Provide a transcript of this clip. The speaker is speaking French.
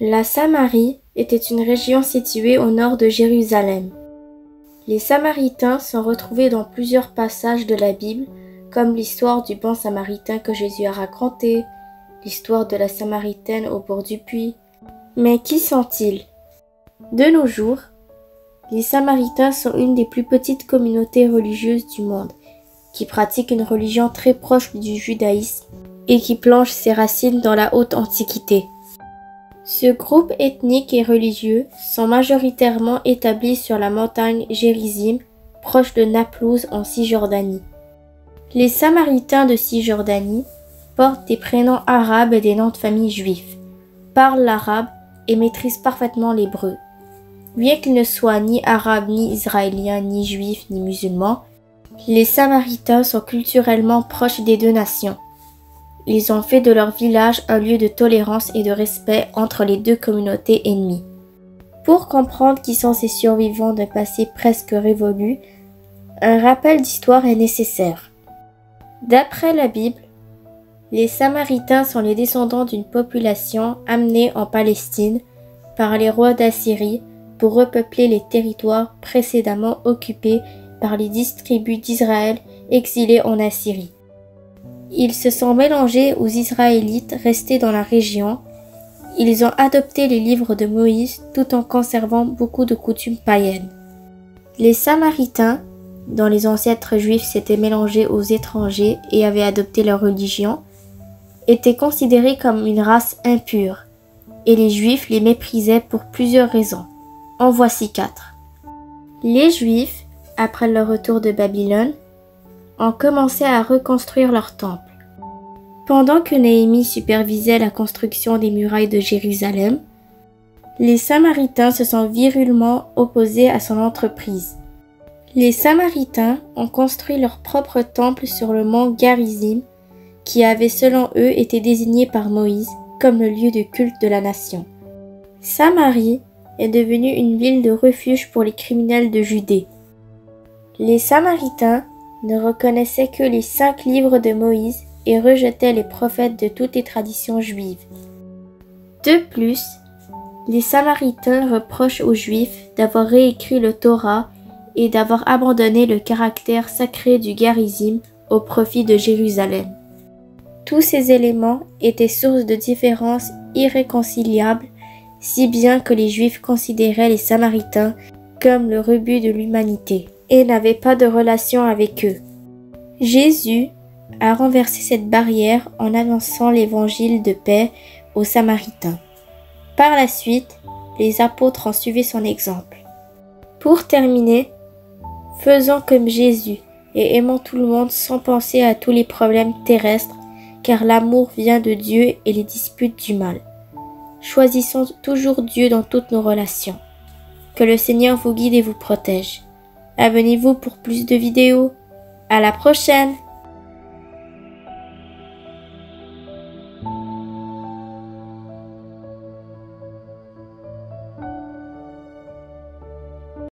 La Samarie était une région située au nord de Jérusalem. Les Samaritains sont retrouvés dans plusieurs passages de la Bible, comme l'histoire du bon Samaritain que Jésus a raconté, l'histoire de la Samaritaine au bord du puits. Mais qui sont-ils? De nos jours, les Samaritains sont une des plus petites communautés religieuses du monde, qui pratiquent une religion très proche du judaïsme et qui plonge ses racines dans la haute antiquité. Ce groupe ethnique et religieux sont majoritairement établis sur la montagne Gérizim, proche de Naplouse en Cisjordanie. Les Samaritains de Cisjordanie portent des prénoms arabes et des noms de famille juifs, parlent l'arabe et maîtrisent parfaitement l'hébreu. Bien qu'ils ne soient ni arabes, ni israéliens, ni juifs, ni musulmans, les Samaritains sont culturellement proches des deux nations. Ils ont fait de leur village un lieu de tolérance et de respect entre les deux communautés ennemies. Pour comprendre qui sont ces survivants d'un passé presque révolu, un rappel d'histoire est nécessaire. D'après la Bible, les Samaritains sont les descendants d'une population amenée en Palestine par les rois d'Assyrie pour repeupler les territoires précédemment occupés par les 10 tribus d'Israël exilées en Assyrie. Ils se sont mélangés aux Israélites restés dans la région. Ils ont adopté les livres de Moïse tout en conservant beaucoup de coutumes païennes. Les Samaritains, dont les ancêtres juifs s'étaient mélangés aux étrangers et avaient adopté leur religion, étaient considérés comme une race impure, et les Juifs les méprisaient pour plusieurs raisons. En voici 4. Les Juifs, après leur retour de Babylone, ont commencé à reconstruire leur temple. Pendant que Néhémie supervisait la construction des murailles de Jérusalem, les Samaritains se sont virulemment opposés à son entreprise. Les Samaritains ont construit leur propre temple sur le mont Garizim, qui avait selon eux été désigné par Moïse comme le lieu de culte de la nation. Samarie est devenue une ville de refuge pour les criminels de Judée. Les Samaritains ne reconnaissaient que les 5 livres de Moïse et rejetaient les prophètes de toutes les traditions juives. De plus, les Samaritains reprochent aux Juifs d'avoir réécrit le Torah et d'avoir abandonné le caractère sacré du Garizim au profit de Jérusalem. Tous ces éléments étaient source de différences irréconciliables, si bien que les Juifs considéraient les Samaritains comme le rebut de l'humanité et n'avaient pas de relation avec eux. Jésus a renversé cette barrière en annonçant l'évangile de paix aux Samaritains. Par la suite, les apôtres ont suivi son exemple. Pour terminer, faisons comme Jésus et aimons tout le monde sans penser à tous les problèmes terrestres, car l'amour vient de Dieu et les disputes du mal. Choisissons toujours Dieu dans toutes nos relations. Que le Seigneur vous guide et vous protège. Abonnez-vous pour plus de vidéos. À la prochaine!